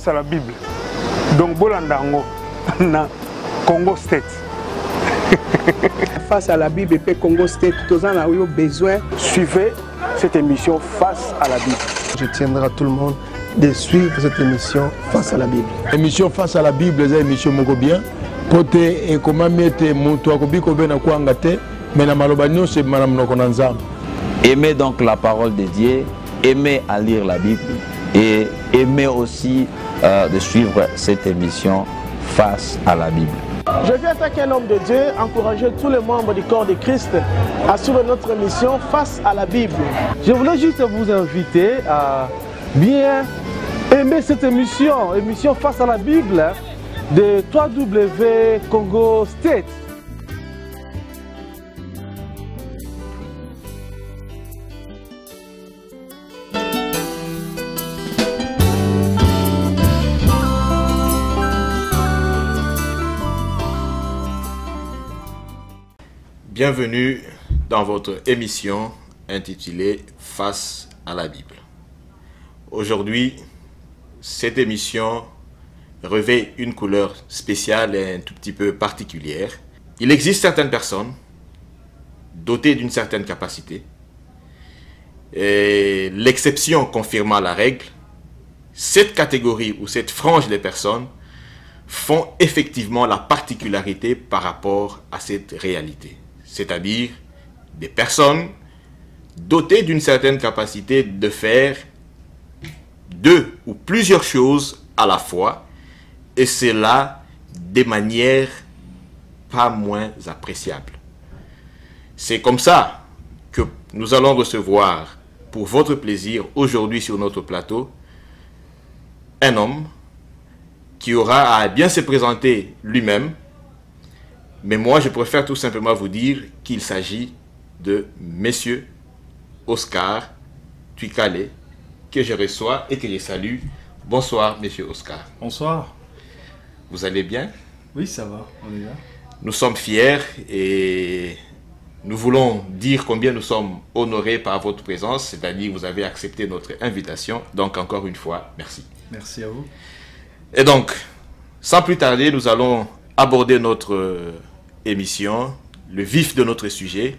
face à la Bible. Donc, Bolandango, na Congo State. Face à la Bible et Congo State, tous en a eu besoin. Suivez cette émission Face à la Bible. Je tiendrai à tout le monde de suivre cette émission Face à la Bible. L'émission Face à la Bible, c'est une émission moko bien. Pote et comment mettre mon toit kobiko bena kwangate, mais na malobagno c'est madame nokonanzam. Aimez donc la parole de Dieu, aimez à lire la Bible et aimez aussi de suivre cette émission Face à la Bible. Je viens en tant qu'un homme de Dieu encourager tous les membres du corps de Christ à suivre notre émission Face à la Bible. Je voulais juste vous inviter à bien aimer cette émission, émission Face à la Bible de 3W Congo State. Bienvenue dans votre émission intitulée Face à la Bible. Aujourd'hui, cette émission revêt une couleur spéciale et un tout petit peu particulière. Il existe certaines personnes dotées d'une certaine capacité et l'exception confirmant la règle, cette catégorie ou cette frange de personnes font effectivement la particularité par rapport à cette réalité. C'est-à-dire des personnes dotées d'une certaine capacité de faire deux ou plusieurs choses à la fois, et cela de manière pas moins appréciable. C'est comme ça que nous allons recevoir, pour votre plaisir, aujourd'hui sur notre plateau, un homme qui aura à bien se présenter lui-même. Mais moi, je préfère tout simplement vous dire qu'il s'agit de Monsieur Oscar Twikale, que je reçois et que je salue. Bonsoir, Monsieur Oscar. Bonsoir. Vous allez bien? Oui, ça va, on est là. Nous sommes fiers et nous voulons dire combien nous sommes honorés par votre présence, c'est-à-dire que vous avez accepté notre invitation. Donc, encore une fois, merci. Merci à vous. Et donc, sans plus tarder, nous allons aborder notre émission, le vif de notre sujet.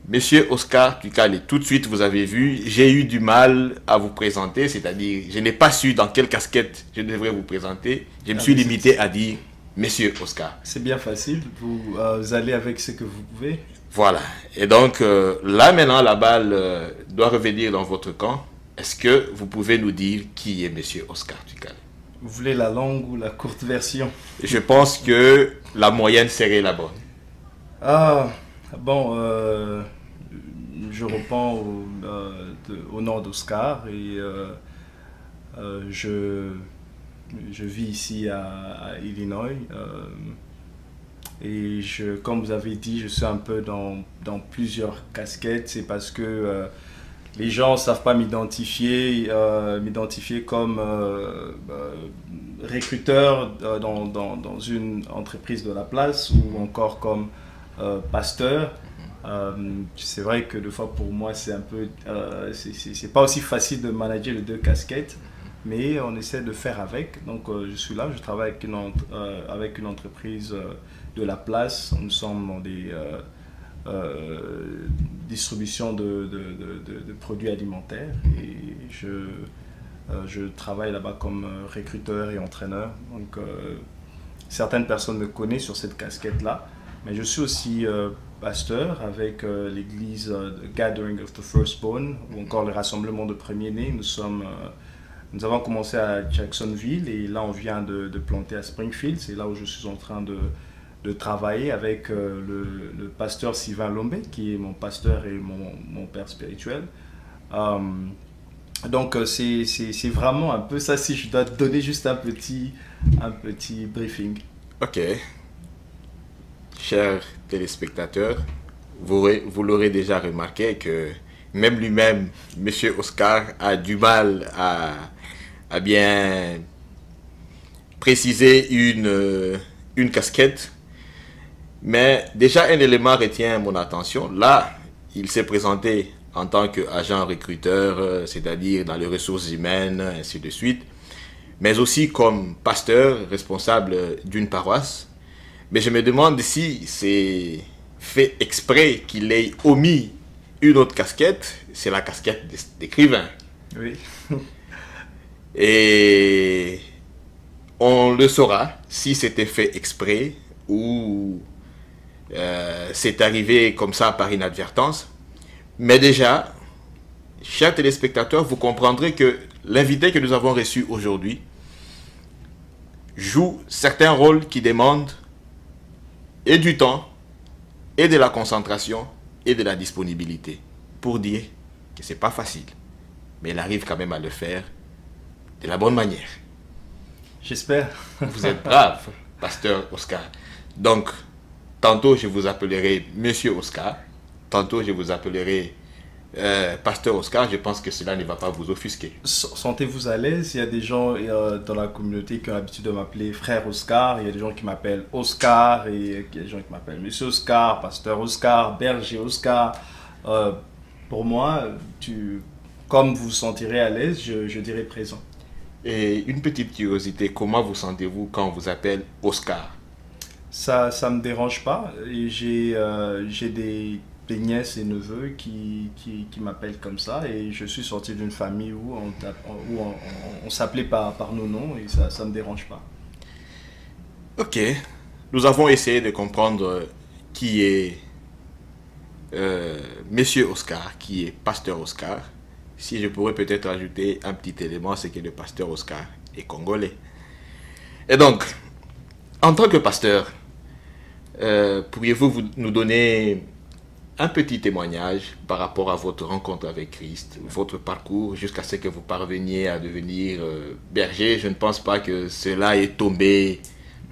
Monsieur Oscar Twikale, tout de suite vous avez vu, j'ai eu du mal à vous présenter, c'est-à-dire je n'ai pas su dans quelle casquette je devrais vous présenter. Je me suis limité à dire Monsieur Oscar. C'est bien facile, vous allez avec ce que vous pouvez. Voilà, et donc là maintenant la balle doit revenir dans votre camp. Est-ce que vous pouvez nous dire qui est Monsieur Oscar Twikale? Vous voulez la longue ou la courte version? Je pense que la moyenne serait la bonne. Ah, bon, je reprends au nom d'Oscar et je vis ici à Illinois. Et comme vous avez dit, je suis un peu dans plusieurs casquettes. C'est parce que les gens ne savent pas m'identifier comme recruteur dans une entreprise de la place ou encore comme pasteur. C'est vrai que des fois pour moi c'est un peu c'est pas aussi facile de manager les deux casquettes, mais on essaie de faire avec. Donc je suis là, je travaille avec une entreprise de la place. Nous sommes dans des distribution de produits alimentaires et je travaille là-bas comme recruteur et entraîneur. Donc certaines personnes me connaissent sur cette casquette-là, mais je suis aussi pasteur avec l'église Gathering of the Firstborn ou encore le rassemblement de premiers-nés. Nous avons commencé à Jacksonville et là on vient de planter à Springfield. C'est là où je suis en train de travailler avec le pasteur Sylvain Lombe, qui est mon pasteur et mon père spirituel. Donc c'est vraiment un peu ça, si je dois te donner juste un petit briefing. Ok. Chers téléspectateurs, vous l'aurez déjà remarqué que même lui-même, M. Oscar, a du mal à bien préciser une casquette. Mais déjà un élément retient mon attention. Là, il s'est présenté en tant qu'agent recruteur, c'est-à-dire dans les ressources humaines, ainsi de suite. mais aussi comme pasteur responsable d'une paroisse. Mais je me demande si c'est fait exprès qu'il ait omis une autre casquette, c'est la casquette d'écrivain. Oui. Et on le saura si c'était fait exprès ou c'est arrivé comme ça par inadvertance. Mais déjà, chers téléspectateurs, vous comprendrez que l'invité que nous avons reçu aujourd'hui joue certains rôles qui demandent et du temps, et de la concentration, et de la disponibilité. Pour dire que ce n'est pas facile. Mais il arrive quand même à le faire de la bonne manière. J'espère. Vous êtes brave, pasteur Oscar. Donc, tantôt je vous appellerai Monsieur Oscar, tantôt je vous appellerai pasteur Oscar. Je pense que cela ne va pas vous offusquer. Sentez-vous à l'aise. Il y a des gens dans la communauté qui ont l'habitude de m'appeler frère Oscar. Il y a des gens qui m'appellent Oscar et il y a des gens qui m'appellent Monsieur Oscar, pasteur Oscar, berger Oscar. Pour moi, comme vous vous sentirez à l'aise, je dirai présent. Et une petite curiosité, comment vous sentez-vous quand on vous appelle Oscar? Ça me dérange pas. J'ai des nièces et neveux qui m'appellent comme ça, et je suis sorti d'une famille où on s'appelait par nos noms, et ça me dérange pas. Ok, nous avons essayé de comprendre qui est Monsieur Oscar, qui est pasteur Oscar. Si je pourrais peut-être ajouter un petit élément, c'est que le pasteur Oscar est congolais. Et donc, en tant que pasteur, pourriez-vous nous donner un petit témoignage par rapport à votre rencontre avec Christ, votre parcours jusqu'à ce que vous parveniez à devenir berger? Je ne pense pas que cela est tombé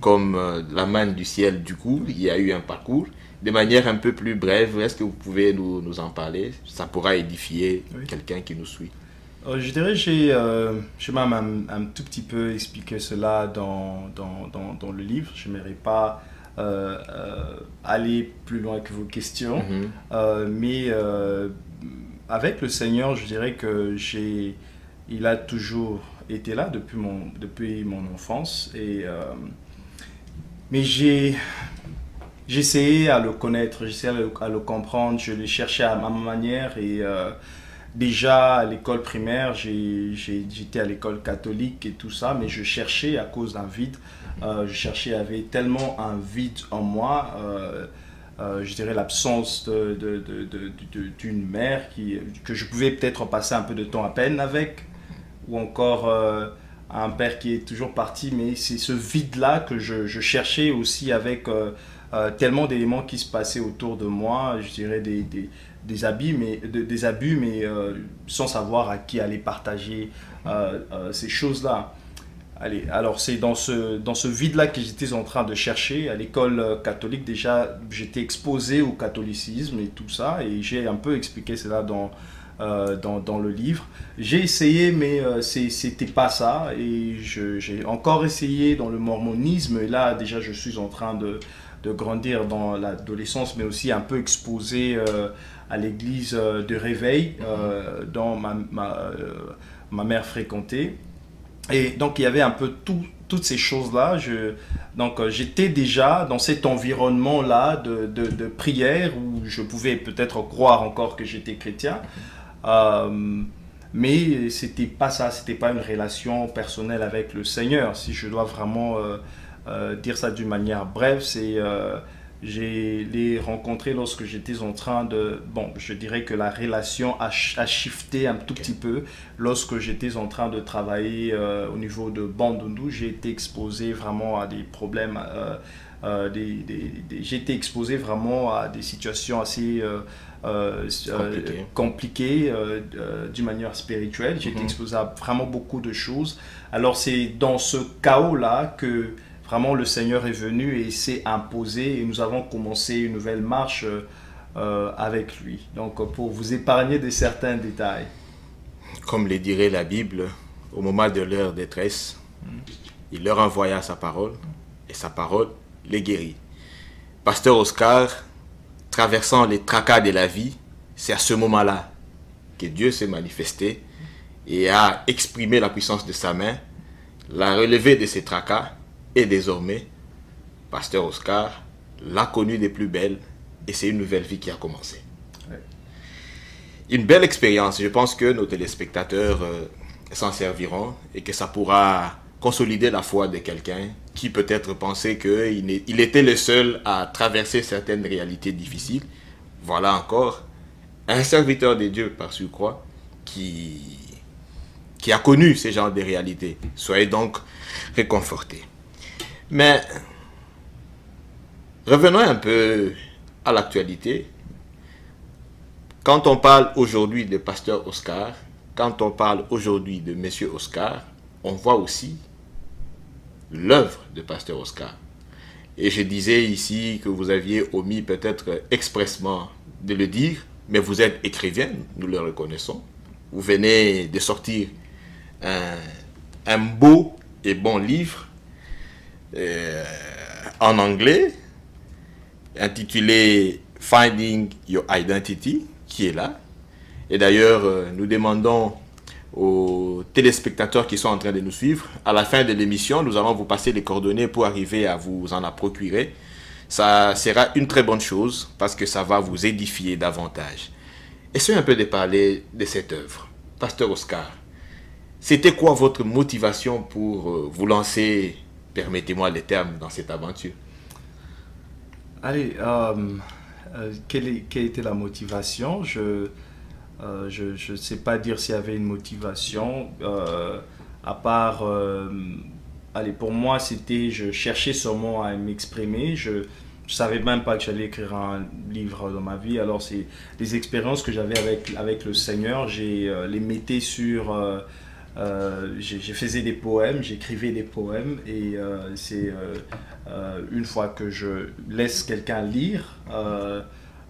comme la manne du ciel du coup. Il y a eu un parcours. De manière un peu plus brève, est-ce que vous pouvez nous en parler? Ça pourra édifier quelqu'un qui nous suit. Je dirais que j'ai même un tout petit peu expliqué cela dans le livre. Je n'aimerais pas aller plus loin que vos questions. Mais avec le Seigneur, je dirais que il a toujours été là depuis mon enfance. Mais j'ai essayé à le connaître, j'ai essayé à le comprendre, je l'ai cherché à ma manière. Et déjà à l'école primaire, j'étais à l'école catholique et tout ça, mais je cherchais à cause d'un vide. Je cherchais, il y avait tellement un vide en moi, je dirais l'absence d'une mère que je pouvais peut-être passer un peu de temps à peine avec, ou encore un père qui est toujours parti, mais c'est ce vide-là que je cherchais aussi avec tellement d'éléments qui se passaient autour de moi, je dirais des abus, mais sans savoir à qui aller partager ces choses-là. Allez, alors c'est dans ce vide-là que j'étais en train de chercher. À l'école catholique, déjà, j'étais exposé au catholicisme et tout ça, et j'ai un peu expliqué cela dans le livre. J'ai essayé, mais c'était pas ça, et j'ai encore essayé dans le mormonisme, et là, déjà, je suis en train de grandir dans l'adolescence, mais aussi un peu exposé à l'église de réveil, dont ma mère fréquentait. Et donc, il y avait un peu toutes ces choses-là. Donc, j'étais déjà dans cet environnement-là de prière où je pouvais peut-être croire encore que j'étais chrétien. Mais c'était pas ça, c'était pas une relation personnelle avec le Seigneur. Si je dois vraiment dire ça d'une manière brève, c'est... je l'ai rencontré lorsque j'étais en train de... Bon, je dirais que la relation a shifté un tout petit peu. Lorsque j'étais en train de travailler au niveau de Bandundu, j'ai été exposé vraiment à des problèmes. J'ai été exposé vraiment à des situations assez compliquées d'une manière spirituelle. J'ai été exposé à vraiment beaucoup de choses. Alors c'est dans ce chaos-là que... Vraiment, le Seigneur est venu et s'est imposé, et nous avons commencé une nouvelle marche avec lui. Donc, pour vous épargner de certains détails. Comme le dirait la Bible, au moment de leur détresse, il leur envoya sa parole, et sa parole les guérit. Pasteur Oscar, traversant les tracas de la vie, c'est à ce moment-là que Dieu s'est manifesté et a exprimé la puissance de sa main, l'a relevé de ses tracas et désormais, Pasteur Oscar l'a connu des plus belles et c'est une nouvelle vie qui a commencé. Ouais. Une belle expérience. Je pense que nos téléspectateurs s'en serviront et que ça pourra consolider la foi de quelqu'un qui peut-être pensait qu'il était le seul à traverser certaines réalités difficiles. Voilà encore un serviteur de Dieu par surcroît qui a connu ce genre de réalités. Soyez donc réconfortés. Mais revenons un peu à l'actualité. Quand on parle aujourd'hui de Pasteur Oscar, quand on parle aujourd'hui de Monsieur Oscar, on voit aussi l'œuvre de Pasteur Oscar. Et je disais ici que vous aviez omis peut-être expressement de le dire, mais vous êtes écrivain, nous le reconnaissons. Vous venez de sortir un beau et bon livre en anglais, intitulé Finding Your Identity, qui est là. Et d'ailleurs, nous demandons aux téléspectateurs qui sont en train de nous suivre, à la fin de l'émission, nous allons vous passer les coordonnées pour arriver à vous en procurer. Ça sera une très bonne chose parce que ça va vous édifier davantage. Essayons un peu de parler de cette œuvre. Pasteur Oscar, c'était quoi votre motivation pour vous lancer, permettez-moi les termes, dans cette aventure? Allez, quelle était la motivation? Je ne sais pas dire s'il y avait une motivation, à part, allez, pour moi, c'était, je cherchais sûrement à m'exprimer, je ne savais même pas que j'allais écrire un livre dans ma vie, alors c'est les expériences que j'avais avec le Seigneur, les mettais sur, je faisais des poèmes, j'écrivais des poèmes, et c'est une fois que je laisse quelqu'un lire,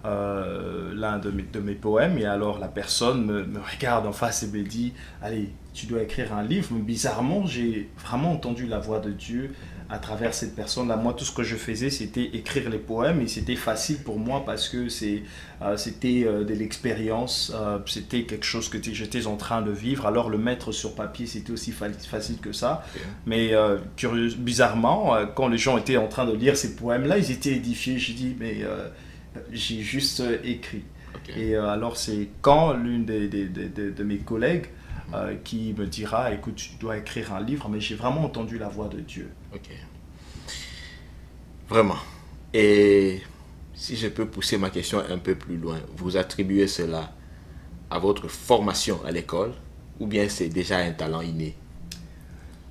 l'un de mes poèmes, et alors la personne me regarde en face et me dit « Allez, tu dois écrire un livre ». Mais bizarrement, j'ai vraiment entendu la voix de Dieu à travers cette personne-là. Moi, tout ce que je faisais, c'était écrire les poèmes, et c'était facile pour moi parce que c'était de l'expérience, c'était quelque chose que j'étais en train de vivre. Alors le mettre sur papier, c'était aussi facile que ça. Mais bizarrement, quand les gens étaient en train de lire ces poèmes-là, ils étaient édifiés. J'ai dit « Mais… j'ai juste écrit ». Et alors c'est quand l'une de mes collègues qui me dira « Écoute, tu dois écrire un livre », mais j'ai vraiment entendu la voix de Dieu. Ok. Vraiment. Et si je peux pousser ma question un peu plus loin, vous attribuez cela à votre formation à l'école ou bien c'est déjà un talent inné?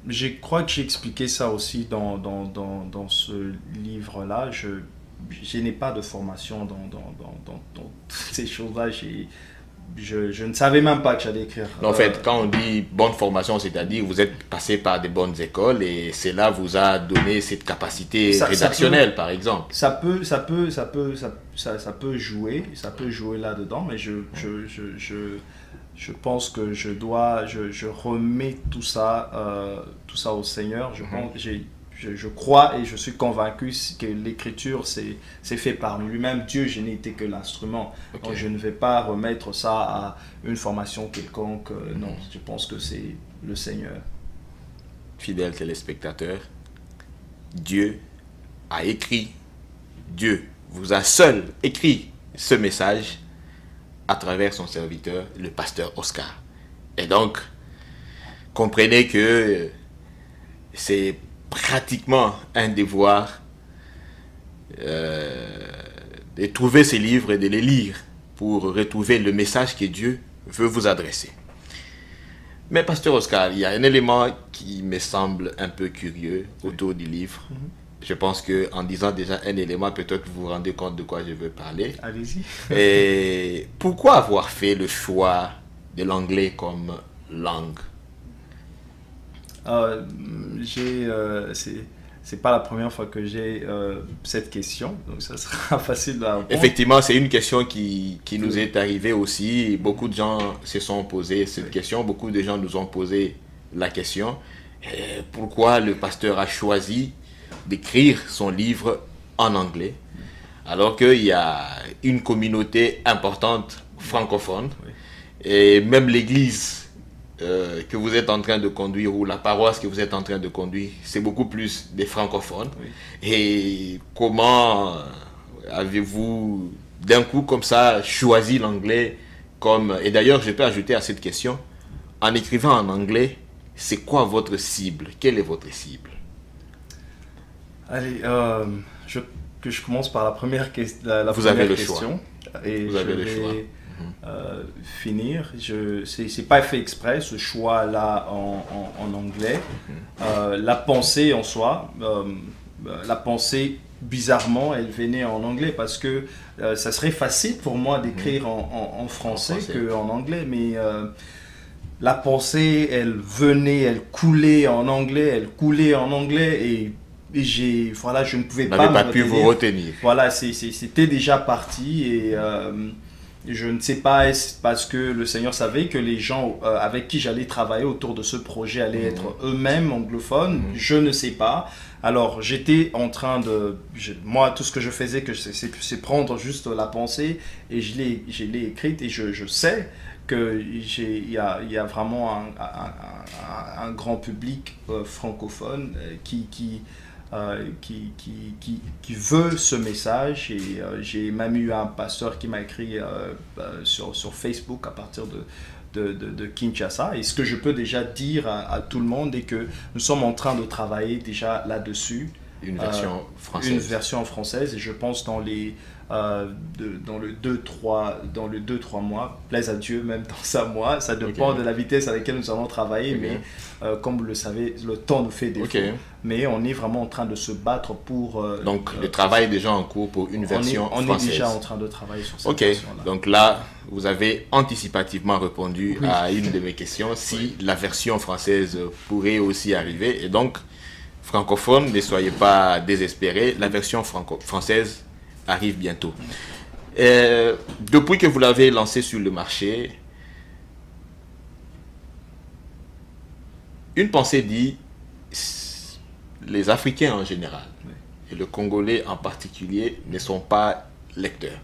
Je crois que j'ai expliqué ça aussi dans ce livre-là. Je n'ai pas de formation dans ces choses-là. Je ne savais même pas que j'allais écrire. En fait, quand on dit bonne formation, c'est-à-dire vous êtes passé par des bonnes écoles et cela vous a donné cette capacité rédactionnelle, par exemple. Ça peut jouer là-dedans, mais je pense que je remets tout ça au Seigneur. Je crois et je suis convaincu que l'écriture c'est fait par lui-même. Dieu, je n'ai été que l'instrument. Okay. Donc je ne vais pas remettre ça à une formation quelconque. Non, je pense que c'est le Seigneur. Fidèles téléspectateurs, Dieu a écrit, Dieu vous a seul écrit ce message à travers son serviteur, le pasteur Oscar. Et donc, comprenez que c'est pratiquement un devoir de trouver ces livres et de les lire pour retrouver le message que Dieu veut vous adresser. Mais pasteur Oscar, il y a un élément qui me semble un peu curieux autour du livre. Je pense qu'en disant déjà un élément, peut-être vous vous rendez compte de quoi je veux parler. Allez-y. Et pourquoi avoir fait le choix de l'anglais comme langue? C'est pas la première fois que j'ai cette question, donc ça sera facile à répondre. Effectivement, c'est une question qui nous est arrivée aussi. Beaucoup de gens se sont posés cette question, beaucoup de gens nous ont posé la question. Pourquoi le pasteur a choisi d'écrire son livre en anglais, alors qu'il y a une communauté importante francophone, et même l'Église que vous êtes en train de conduire, ou la paroisse que vous êtes en train de conduire, c'est beaucoup plus des francophones. Oui. Et comment avez-vous d'un coup comme ça choisi l'anglais comme... Et d'ailleurs, je peux ajouter à cette question, en écrivant en anglais, c'est quoi votre cible? Quelle est votre cible? Allez, que je commence par la première, Vous avez le choix. Et vous avez je le choix. vais finir. C'est pas fait exprès, ce choix-là en anglais. La pensée en soi, la pensée, bizarrement, elle venait en anglais parce que ça serait facile pour moi d'écrire en français qu'en anglais, mais la pensée, elle venait, elle coulait en anglais, et voilà, je ne pouvais pas me pu vous retenir. Voilà, c'était déjà parti, et je ne sais pas, est-ce parce que le Seigneur savait que les gens avec qui j'allais travailler autour de ce projet allaient être eux-mêmes anglophones, je ne sais pas. Alors j'étais en train de... moi, tout ce que je faisais, c'est prendre juste la pensée, et je l'ai écrite, et je sais qu'il y a vraiment un grand public francophone qui veut ce message, et j'ai même eu un pasteur qui m'a écrit sur Facebook à partir de Kinshasa, et ce que je peux déjà dire à tout le monde est que nous sommes en train de travailler déjà là-dessus. Une version française. Une version française, et je pense dans le 2-3 mois, plaise à Dieu, même dans un mois, ça dépend de la vitesse à laquelle nous allons travailler, mais comme vous le savez, le temps nous fait défaut. Mais on est vraiment en train de se battre pour... donc le travail est déjà en cours pour une version française. On est déjà en train de travailler sur cette version-là. Donc là, vous avez anticipativement répondu à une de mes questions, si la version française pourrait aussi arriver. Et donc, francophones, ne soyez pas désespérés, la version française arrive bientôt. Depuis que vous l'avez lancé sur le marché, une pensée dit, les Africains en général, et le Congolais en particulier, ne sont pas lecteurs.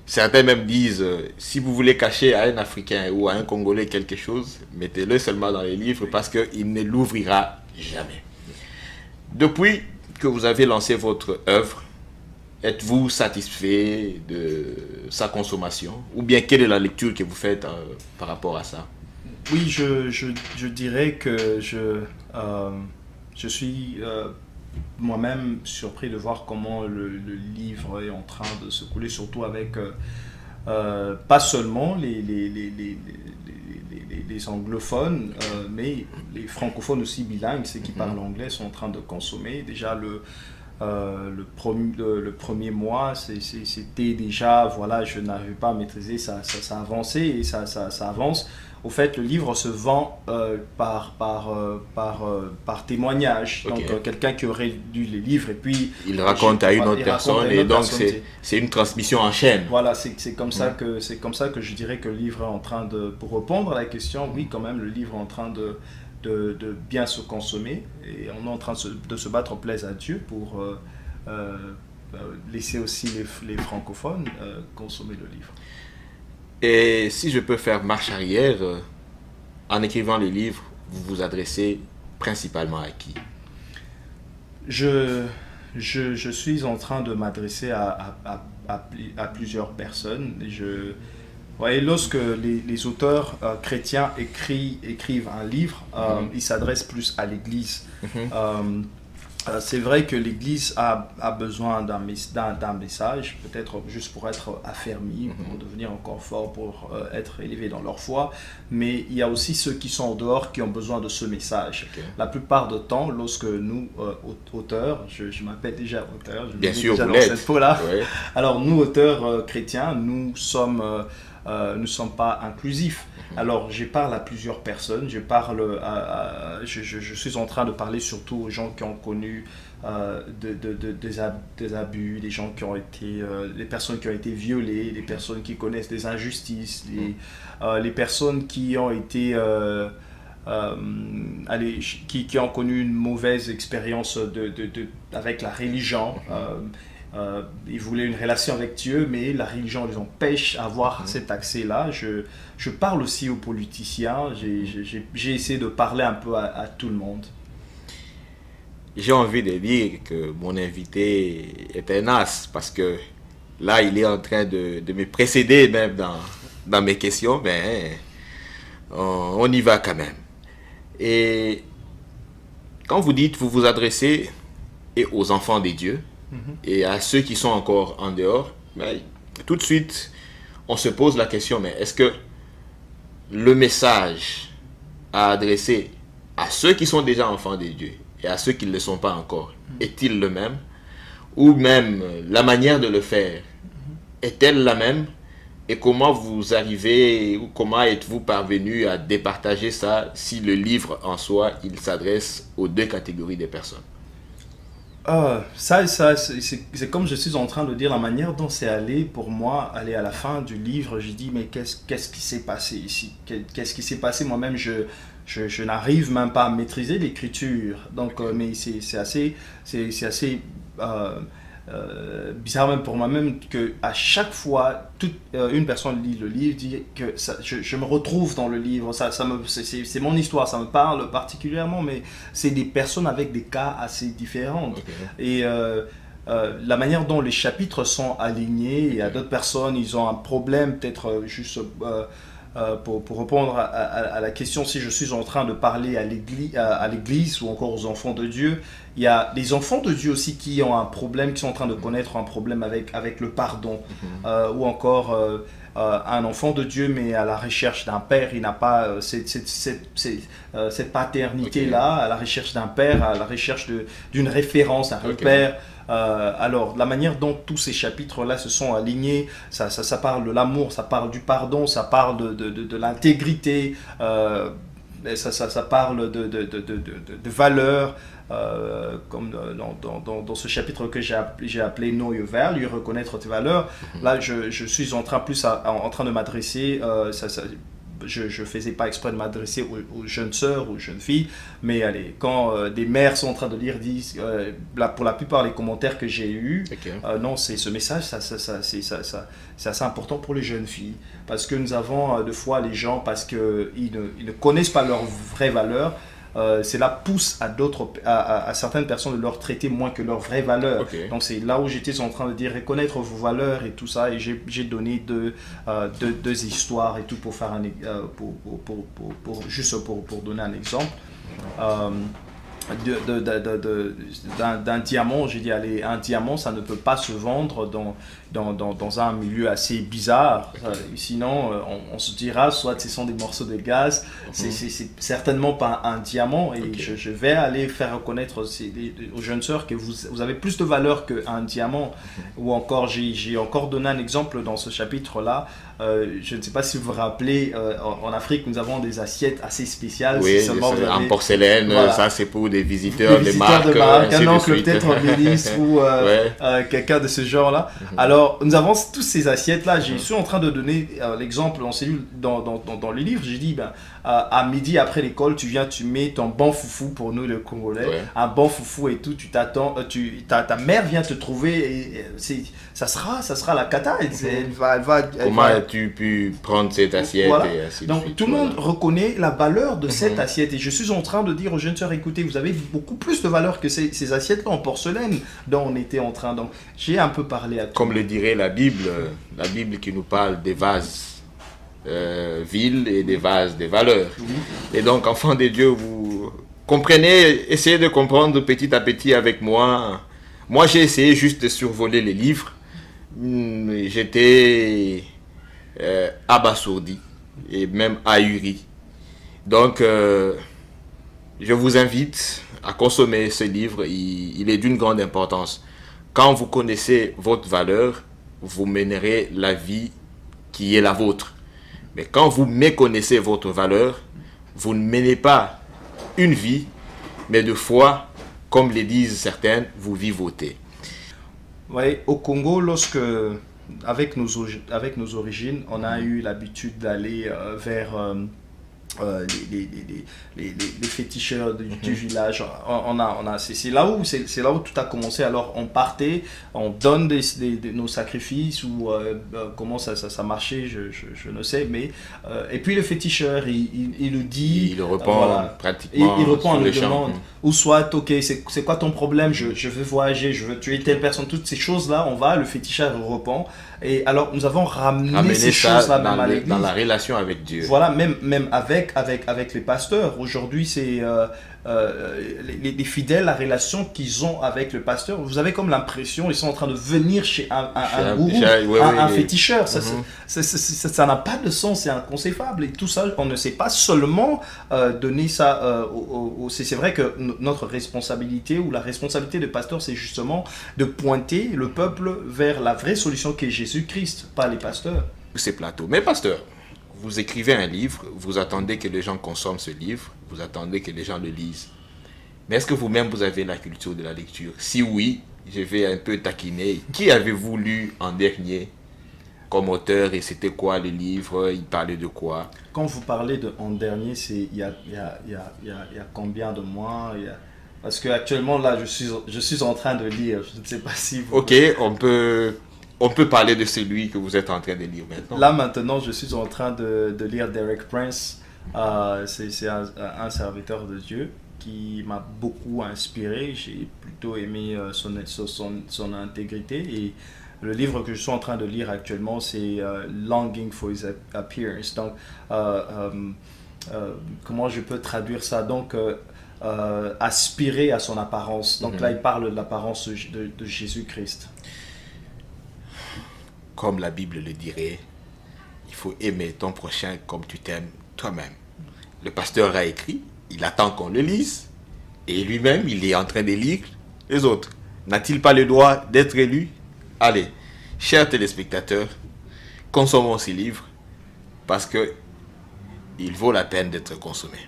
Certains même disent, si vous voulez cacher à un Africain ou à un Congolais quelque chose, mettez-le seulement dans les livres, parce qu'il ne l'ouvrira jamais. Depuis que vous avez lancé votre œuvre, êtes-vous satisfait de sa consommation? Ou bien quelle est la lecture que vous faites par rapport à ça? Oui, je dirais que je suis moi-même surpris de voir comment le livre est en train de se couler, surtout avec pas seulement les anglophones, mais les francophones aussi bilingues, ceux qui parlent anglais, sont en train de consommer. Déjà le premier mois, c'était déjà, voilà, je n'arrivais pas à maîtriser, ça avançait, et ça avance. Au fait, le livre se vend par témoignage. Donc, quelqu'un qui aurait lu les livres, et puis... il raconte à une autre personne, et donc c'est une transmission en chaîne. Voilà, c'est comme ça que je dirais que le livre est en train de... Pour répondre à la question, oui, quand même, le livre est en train de bien se consommer, et on est en train de se battre, plaise à Dieu, pour laisser aussi les francophones consommer le livre. Et si je peux faire marche arrière, en écrivant les livres, vous vous adressez principalement à qui? Je suis en train de m'adresser à plusieurs personnes. Et lorsque les auteurs chrétiens écrivent un livre, ils s'adressent plus à l'Église. C'est vrai que l'Église a besoin d'un message, peut-être juste pour être affermi, pour devenir encore fort, pour être élevé dans leur foi, mais il y a aussi ceux qui sont en dehors qui ont besoin de ce message. La plupart du temps, lorsque nous, auteurs, je m'appelle déjà auteur, je bien sûr, déjà vous dans l'êtes. cette peau-là. Alors nous, auteurs chrétiens, nous ne sommes pas inclusifs. Alors, je parle à plusieurs personnes, je suis en train de parler surtout aux gens qui ont connu des abus, des gens qui ont été, les personnes qui ont été violées, les personnes qui connaissent des injustices, les personnes qui ont été, qui ont connu une mauvaise expérience avec la religion. ils voulaient une relation avec Dieu, mais la religion les empêche d'avoir cet accès-là. Je parle aussi aux politiciens, j'ai essayé de parler un peu à tout le monde. J'ai envie de dire que mon invité est un as, parce que là, il est en train de me précéder même dans mes questions, mais on y va quand même. Et quand vous dites, vous vous adressez et aux enfants des dieux, et à ceux qui sont encore en dehors, mais tout de suite, on se pose la question, mais est-ce que le message à adresser à ceux qui sont déjà enfants des dieux et à ceux qui ne le sont pas encore, est-il le même? Ou même la manière de le faire, est-elle la même? Et comment vous arrivez, ou comment êtes-vous parvenu à départager ça, si le livre en soi, il s'adresse aux deux catégories de personnes? C'est comme je suis en train de dire, la manière dont c'est allé, pour moi, aller à la fin du livre, je dis, mais qu'est-ce qui s'est passé ici? Qu'est-ce qui s'est passé? Moi-même, je n'arrive même pas à maîtriser l'écriture. Donc, mais c'est assez bizarre même pour moi-même qu'à chaque fois, une personne lit le livre, dit que je me retrouve dans le livre. C'est mon histoire, ça me parle particulièrement, mais c'est des personnes avec des cas assez différents. Et la manière dont les chapitres sont alignés, il y a d'autres personnes, ils ont un problème, peut-être juste... pour répondre à la question, si je suis en train de parler à l'église ou encore aux enfants de Dieu, il y a des enfants de Dieu aussi qui ont un problème, qui sont en train de connaître un problème avec le pardon, ou encore un enfant de Dieu mais à la recherche d'un père, il n'a pas cette paternité-là, à la recherche d'un père, à la recherche d'une référence, un repère. Alors, la manière dont tous ces chapitres-là se sont alignés, ça parle de l'amour, ça parle du pardon, ça parle de l'intégrité, ça parle de valeurs, comme dans ce chapitre que j'ai appelé Know Your Value, reconnaître tes valeurs. Là, je suis en train de m'adresser, je ne faisais pas exprès de m'adresser aux jeunes sœurs, aux jeunes filles, mais allez, quand des mères sont en train de lire, disent, pour la plupart des commentaires que j'ai eus, non, ce message, c'est assez important pour les jeunes filles, parce que nous avons de fois les gens, parce qu'ils ne connaissent pas leurs vraies valeurs, cela pousse à certaines personnes de leur traiter moins que leurs vraies valeurs. Donc c'est là où j'étais en train de dire reconnaître vos valeurs et tout ça, et j'ai donné deux histoires et tout pour faire juste pour donner un exemple. D'un diamant, j'ai dit, allez, un diamant, ça ne peut pas se vendre dans un milieu assez bizarre. Sinon, on se dira, soit ce sont des morceaux de gaz, c'est certainement pas un diamant. Et je vais aller faire reconnaître aux jeunes sœurs que vous avez plus de valeur qu'un diamant. Ou encore, j'ai encore donné un exemple dans ce chapitre-là. Je ne sais pas si vous vous rappelez, en Afrique, nous avons des assiettes assez spéciales. Oui, en porcelaine, voilà. Ça c'est pour des visiteurs de marque, un oncle peut-être ministre ou quelqu'un de ce genre-là. Alors, nous avons tous ces assiettes-là. Je suis en train de donner l'exemple en cellule dans le livre. J'ai dit, à midi après l'école, tu mets ton bon foufou pour nous les Congolais, un bon foufou et tout, tu t'attends, ta mère vient te trouver et ça sera la cata. Comment as-tu pu prendre cette assiette? Voilà. Et ainsi de Donc suite, tout le monde reconnaît la valeur de cette assiette, et je suis en train de dire aux jeunes sœurs, écoutez, vous avez beaucoup plus de valeur que ces assiettes-là en porcelaine dont on était en train. Donc j'ai un peu parlé à tout. Comme le dirait la Bible qui nous parle des vases vils et des vases des valeurs. Et donc, enfants de Dieu, vous comprenez, essayez de comprendre petit à petit avec moi. Moi, j'ai essayé juste de survoler les livres. J'étais abasourdi et même ahuri. Donc, je vous invite à consommer ce livre. Il est d'une grande importance. Quand vous connaissez votre valeur, vous mènerez la vie qui est la vôtre. Mais quand vous méconnaissez votre valeur, vous ne menez pas une vie, mais de foi, comme le disent certains, vous vivotez. Oui, au Congo, avec nos origines, on a eu l'habitude d'aller vers les féticheurs du village. C'est là où tout a commencé. Alors on partait, on donne nos sacrifices ou comment ça marchait, je ne sais. Mais et puis le féticheur, il nous dit, il répond pratiquement. Il répond, on sur nous les champs. demande. Ou soit, ok, c'est quoi ton problème, je veux voyager, je veux tuer telle personne, toutes ces choses-là, le féticheur répond. Et alors, nous avons ramené ces choses-là même à l'église. Dans la relation avec Dieu. Voilà, même avec les pasteurs. Aujourd'hui, c'est les fidèles, la relation qu'ils ont avec le pasteur. Vous avez comme l'impression ils sont en train de venir chez un gourou, un féticheur. Ça n'a pas de sens, c'est inconcevable. Et tout ça, on ne sait pas seulement donner ça c'est vrai que notre responsabilité ou la responsabilité de pasteur, c'est justement de pointer le peuple vers la vraie solution qui est Jésus-Christ, pas les pasteurs. Ces plateaux. Mais pasteur, vous écrivez un livre, vous attendez que les gens consomment ce livre, vous attendez que les gens le lisent. Mais est-ce que vous-même, vous avez la culture de la lecture? Si oui, je vais un peu taquiner. Qui avez-vous lu en dernier comme auteur et c'était quoi le livre? Il parlait de quoi? Quand vous parlez de en dernier, c'est il y a combien de mois? Parce qu'actuellement, là, je suis en train de lire. Je ne sais pas si vous... Ok, on peut parler de celui que vous êtes en train de lire maintenant. Là, maintenant, je suis en train de lire Derek Prince. C'est un serviteur de Dieu qui m'a beaucoup inspiré. J'ai plutôt aimé son intégrité. Et le livre que je suis en train de lire actuellement, c'est Longing for His Appearance. Donc, comment je peux traduire ça? Donc, aspirer à son apparence. Donc là, il parle de l'apparence de Jésus-Christ. Comme la Bible le dirait, il faut aimer ton prochain comme tu t'aimes toi-même. Le pasteur a écrit, il attend qu'on le lise, et lui-même, il est en train de lire les autres. N'a-t-il pas le droit d'être élu? Allez, chers téléspectateurs, consommons ces livres, parce que il vaut la peine d'être consommé.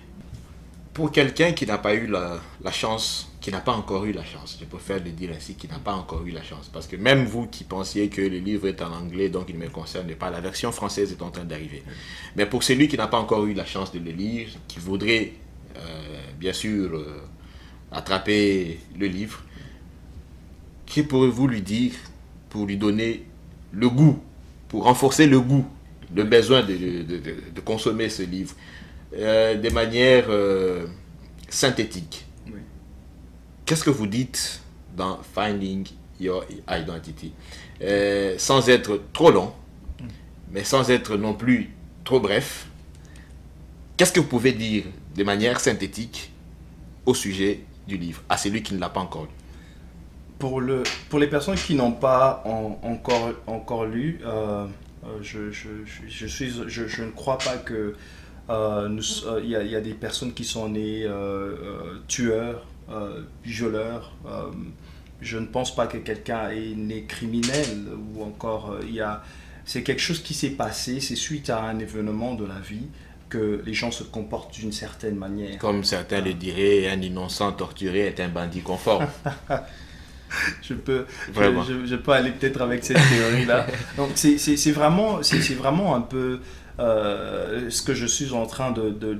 Pour quelqu'un qui n'a pas eu la chance, qui n'a pas encore eu la chance, je préfère le dire ainsi, qui n'a pas encore eu la chance, parce que même vous qui pensiez que le livre est en anglais, donc il ne me concerne pas, la version française est en train d'arriver. Mais pour celui qui n'a pas encore eu la chance de le lire, qui voudrait bien sûr attraper le livre, que pourrez-vous lui dire pour lui donner le goût, pour renforcer le goût, le besoin de consommer ce livre de manière synthétique? Oui. Qu'est-ce que vous dites dans Finding Your Identity? Sans être trop long, mais sans être non plus trop bref, qu'est-ce que vous pouvez dire de manière synthétique au sujet du livre, à celui qui ne l'a pas encore lu? Pour les personnes qui n'ont pas encore lu, je ne crois pas que il y a des personnes qui sont nées tueurs, violeurs. Je ne pense pas que quelqu'un est né criminel ou encore c'est quelque chose qui s'est passé, c'est suite à un événement de la vie que les gens se comportent d'une certaine manière. Comme certains le diraient, un innocent torturé est un bandit conforme. Je peux aller peut-être avec cette théorie-là. Donc c'est vraiment un peu ce que je suis en train de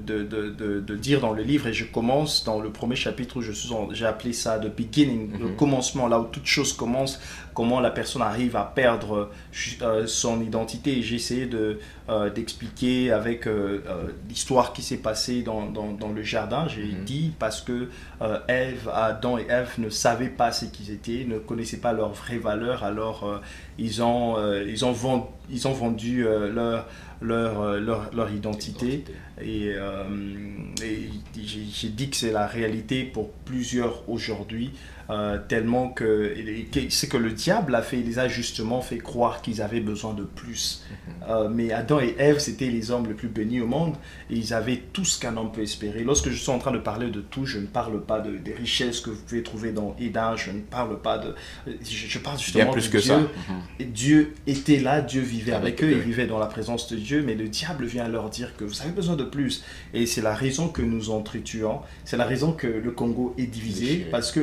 dire dans le livre, et je commence dans le premier chapitre où j'ai appelé ça The Beginning, le commencement, là où toute chose commence, comment la personne arrive à perdre son identité. Et j'ai essayé d'expliquer avec l'histoire qui s'est passée dans le jardin. J'ai dit parce que Adam et Ève ne savaient pas ce qu'ils étaient, ne connaissaient pas leur vraie valeur, alors ils ont vendu leur identité. Et j'ai dit que c'est la réalité pour plusieurs aujourd'hui, tellement que ce que le diable a fait, il les a justement fait croire qu'ils avaient besoin de plus. Mais Adam et Ève, c'était les hommes les plus bénis au monde, et ils avaient tout ce qu'un homme peut espérer. Lorsque je suis en train de parler de tout, je ne parle pas des richesses que vous pouvez trouver dans Éden, je ne parle pas de... Je parle justement plus de que Dieu. ça. Et Dieu était là, Dieu vivait avec eux, il vivait dans la présence de Dieu, mais le diable vient leur dire que vous avez besoin de plus. Et c'est la raison que nous entretuons, c'est la raison que le Congo est divisé, parce que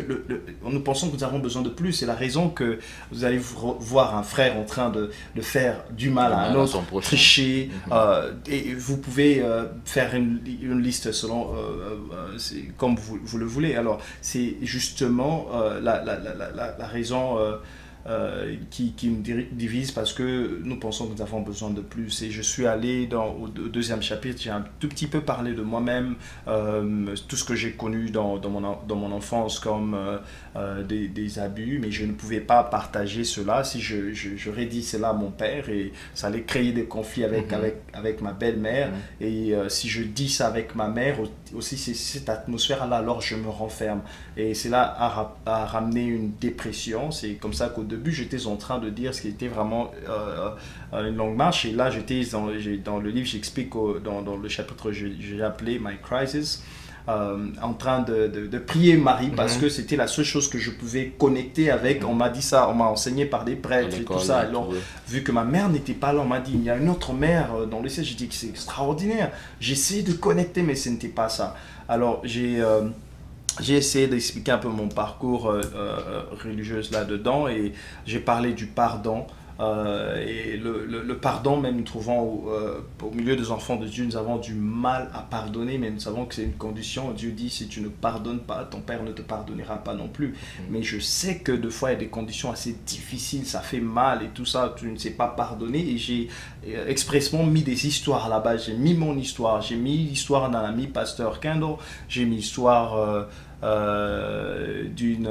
nous pensons que nous avons besoin de plus. C'est la raison que vous allez voir un frère en train de faire du mal à un autre, tricher, et vous pouvez faire une liste selon comme vous le voulez. Alors c'est justement la raison qui me divise, parce que nous pensons que nous avons besoin de plus. Et je suis allé au deuxième chapitre, j'ai un tout petit peu parlé de moi-même, tout ce que j'ai connu dans mon enfance comme des abus, mais je ne pouvais pas partager cela. Si j'aurais dit cela à mon père, et ça allait créer des conflits avec ma belle-mère, et si je dis ça avec ma mère aussi, c'est cette atmosphère-là, alors je me renferme, et cela a ramené une dépression. C'est comme ça qu'au début j'étais en train de dire ce qui était vraiment une longue marche, et là j'étais dans le livre, j'explique dans le chapitre j'ai appelé My Crisis, en train de prier Marie, parce que c'était la seule chose que je pouvais connecter avec. On m'a dit ça, on m'a enseigné par des prêtres et tout ça. Alors vu que ma mère n'était pas là, on m'a dit il y a une autre mère dans le ciel. J'ai dit que c'est extraordinaire, j'ai essayé de connecter, mais ce n'était pas ça. Alors j'ai essayé d'expliquer un peu mon parcours religieux là-dedans, et j'ai parlé du pardon. Et le pardon, même nous trouvons au milieu des enfants de Dieu, nous avons du mal à pardonner, mais nous savons que c'est une condition. Dieu dit, si tu ne pardonnes pas, ton Père ne te pardonnera pas non plus. Mais je sais que des fois il y a des conditions assez difficiles, ça fait mal et tout ça, tu ne sais pas pardonner, et j'ai expressement mis des histoires là-bas. J'ai mis mon histoire, j'ai mis l'histoire d'un ami, pasteur Kendall, j'ai mis l'histoire d'une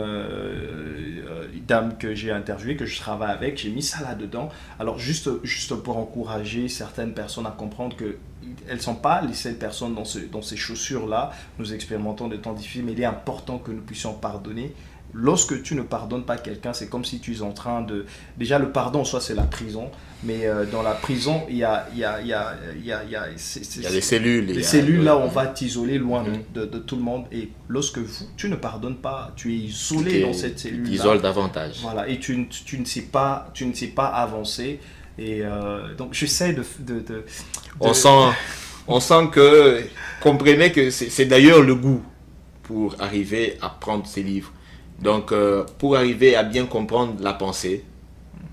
dame que j'ai interviewée, que je travaille avec, j'ai mis ça là-dedans. Alors juste pour encourager certaines personnes à comprendre que elles ne sont pas les seules personnes dans ces chaussures-là. Nous expérimentons des temps difficiles, mais il est important que nous puissions pardonner. Lorsque tu ne pardonnes pas quelqu'un, c'est comme si tu es en train de... Déjà, le pardon, soit c'est la prison, mais dans la prison, il y a des cellules. Les cellules là où on va t'isoler loin de tout le monde. Et lorsque tu ne pardonnes pas, tu es isolé dans cette cellule-là. Tu t'isoles davantage. Voilà, et tu ne sais pas avancer. Et donc, j'essaie de... On sent que... Comprenez que c'est d'ailleurs le goût pour arriver à prendre ces livres. Donc, pour arriver à bien comprendre la pensée,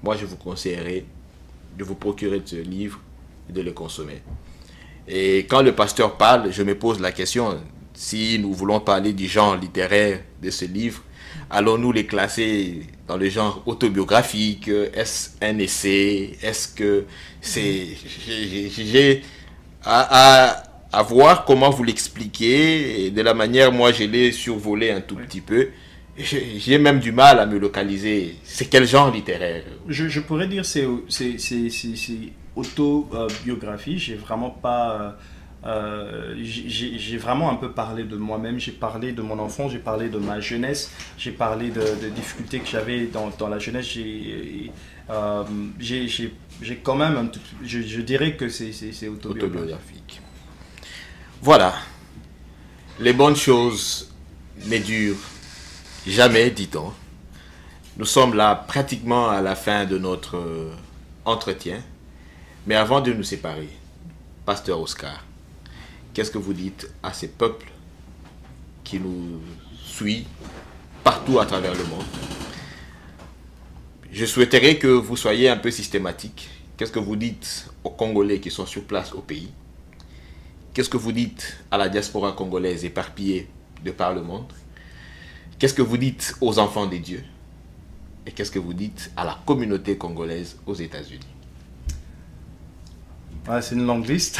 moi, je vous conseillerais de vous procurer ce livre et de le consommer. Et quand le pasteur parle, je me pose la question, si nous voulons parler du genre littéraire de ce livre, allons-nous les classer dans le genre autobiographique? Est-ce un essai? Est-ce que c'est... J'ai à voir comment vous l'expliquer, et de la manière, moi, je l'ai survolé un tout petit peu. J'ai même du mal à me localiser. C'est quel genre littéraire? Je pourrais dire c'est autobiographie. J'ai vraiment pas... j'ai vraiment un peu parlé de moi-même. J'ai parlé de mon enfance, j'ai parlé de ma jeunesse, j'ai parlé de difficultés que j'avais dans la jeunesse. J'ai quand même... Je dirais que c'est autobiographique. Voilà. Les bonnes choses ne durent jamais, dit-on. Nous sommes là pratiquement à la fin de notre entretien. Mais avant de nous séparer, Pasteur Oscar, qu'est-ce que vous dites à ces peuples qui nous suivent partout à travers le monde? Je souhaiterais que vous soyez un peu systématique. Qu'est-ce que vous dites aux Congolais qui sont sur place au pays? Qu'est-ce que vous dites à la diaspora congolaise éparpillée de par le monde? Qu'est-ce que vous dites aux enfants des dieux? Et qu'est-ce que vous dites à la communauté congolaise aux États-Unis? C'est une longue liste.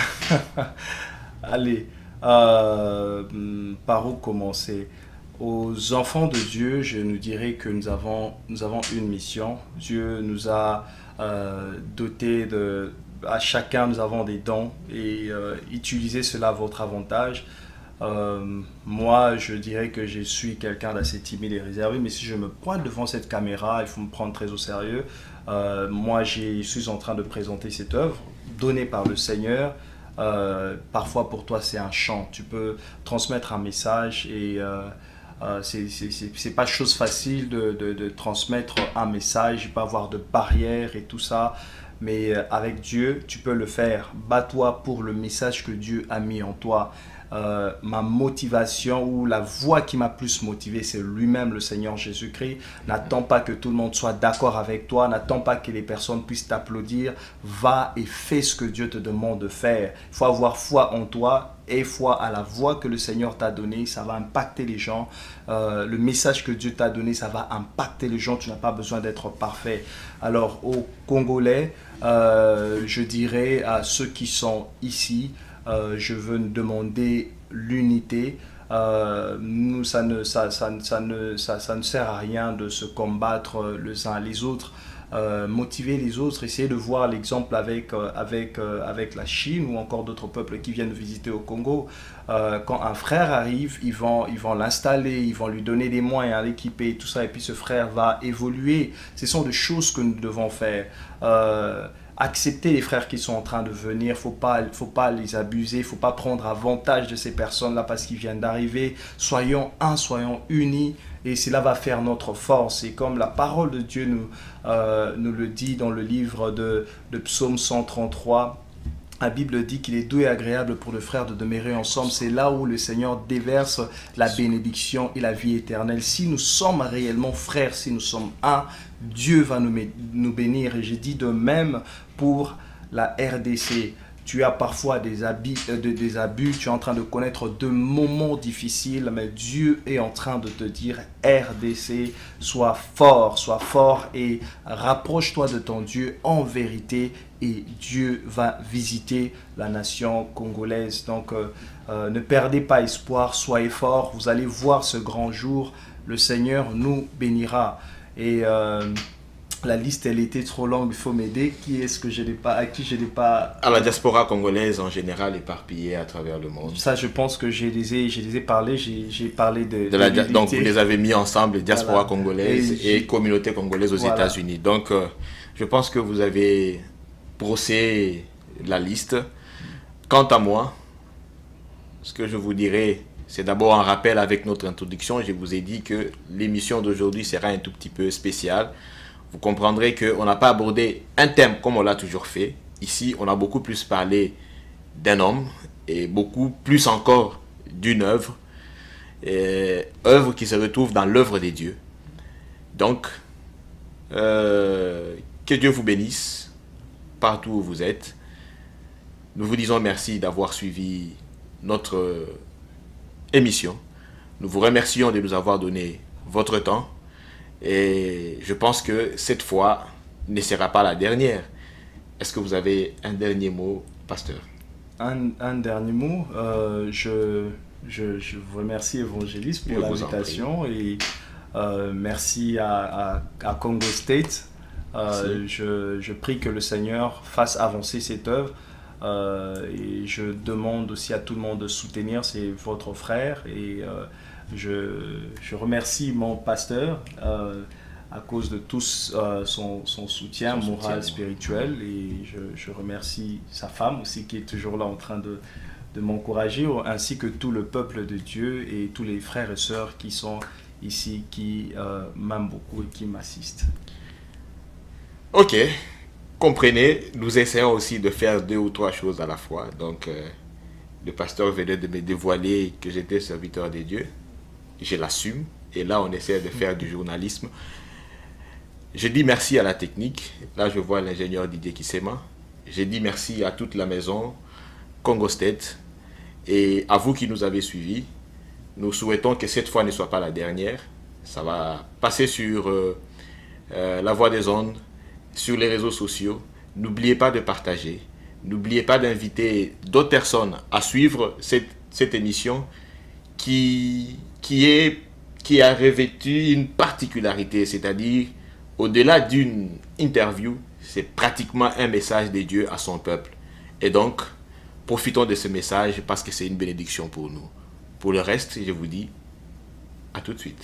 Allez, par où commencer? Aux enfants de Dieu, je nous dirais que nous avons une mission. Dieu nous a dotés de... À chacun, nous avons des dons, et utilisez cela à votre avantage. Moi, je dirais que je suis quelqu'un d'assez timide et réservé, mais si je me pointe devant cette caméra, il faut me prendre très au sérieux. Moi, je suis en train de présenter cette œuvre donnée par le Seigneur. Parfois, pour toi, c'est un chant. Tu peux transmettre un message, et c'est pas chose facile de transmettre un message. Il peut y avoir de barrières et tout ça. mais avec Dieu, tu peux le faire. Bats-toi pour le message que Dieu a mis en toi. Ma motivation ou la voix qui m'a plus motivé, c'est lui-même, le Seigneur Jésus-Christ. N'attends pas que tout le monde soit d'accord avec toi, n'attends pas que les personnes puissent t'applaudir. Va et fais ce que Dieu te demande de faire. Il faut avoir foi en toi et foi à la voix que le Seigneur t'a donnée. Ça va impacter les gens. Le message que Dieu t'a donné, ça va impacter les gens. Tu n'as pas besoin d'être parfait. Alors aux Congolais, je dirais à ceux qui sont ici, je veux demander l'unité. Nous, ça ne sert à rien de se combattre les uns les autres. Motiver les autres, essayer de voir l'exemple avec la Chine ou encore d'autres peuples qui viennent visiter au Congo. Quand un frère arrive, ils vont l'installer, ils vont lui donner des moyens, l'équiper, tout ça, et puis ce frère va évoluer. Ce sont des choses que nous devons faire. Accepter les frères qui sont en train de venir, faut pas les abuser, il ne faut pas prendre avantage de ces personnes-là parce qu'ils viennent d'arriver. Soyons un, soyons unis, et cela va faire notre force. Et comme la parole de Dieu nous le dit dans le livre de Psaume 133, la Bible dit qu'il est doux et agréable pour le frère de demeurer ensemble. C'est là où le Seigneur déverse la bénédiction et la vie éternelle. Si nous sommes réellement frères, si nous sommes un, Dieu va nous bénir. Et j'ai dit de même pour la RDC. Tu as parfois des abus, tu es en train de connaître de moments difficiles, mais Dieu est en train de te dire, RDC, sois fort et rapproche-toi de ton Dieu en vérité, et Dieu va visiter la nation congolaise. Donc ne perdez pas espoir, soyez forts, vous allez voir ce grand jour, le Seigneur nous bénira. Et la liste, elle était trop longue, il faut m'aider. Qui est-ce que je n'ai pas, à qui je n'ai pas... À la diaspora congolaise en général, éparpillée à travers le monde. Ça, je pense que j'ai parlé de donc, vous les avez mis ensemble, diaspora congolaise et communauté congolaise aux États-Unis. Donc, je pense que vous avez brossé la liste. Quant à moi, ce que je vous dirais, c'est d'abord un rappel avec notre introduction. Je vous ai dit que l'émission d'aujourd'hui sera un tout petit peu spéciale. Vous comprendrez qu'on n'a pas abordé un thème comme on l'a toujours fait. Ici, on a beaucoup plus parlé d'un homme et beaucoup plus encore d'une œuvre. Œuvre qui se retrouve dans l'œuvre des dieux. Donc, que Dieu vous bénisse partout où vous êtes. Nous vous disons merci d'avoir suivi notre émission. Nous vous remercions de nous avoir donné votre temps. Et je pense que cette fois ne sera pas la dernière. Est-ce que vous avez un dernier mot, pasteur? Un dernier mot. Je vous remercie, évangéliste, pour l'invitation. Et merci à Congo State. Je prie que le Seigneur fasse avancer cette œuvre. Et je demande aussi à tout le monde de soutenir, c'est votre frère. Et je remercie mon pasteur à cause de tous son soutien moral, spirituel, et je remercie sa femme aussi qui est toujours là en train de m'encourager, ainsi que tout le peuple de Dieu et tous les frères et sœurs qui sont ici, qui m'aiment beaucoup et qui m'assistent. Ok, comprenez, nous essayons aussi de faire 2 ou 3 choses à la fois. Donc le pasteur venait de me dévoiler que j'étais serviteur de Dieu. Je l'assume, et là on essaie de faire du journalisme. Je dis merci à la technique. Là je vois l'ingénieur Didier Kisema. Je dis merci à toute la maison Congo State et à vous qui nous avez suivis. Nous souhaitons que cette fois ne soit pas la dernière. Ça va passer sur la voie des ondes, sur les réseaux sociaux. N'oubliez pas de partager. N'oubliez pas d'inviter d'autres personnes à suivre cette émission qui a revêtu une particularité, c'est-à-dire au-delà d'une interview, c'est pratiquement un message de Dieu à son peuple. Et donc, profitons de ce message parce que c'est une bénédiction pour nous. Pour le reste, je vous dis à tout de suite.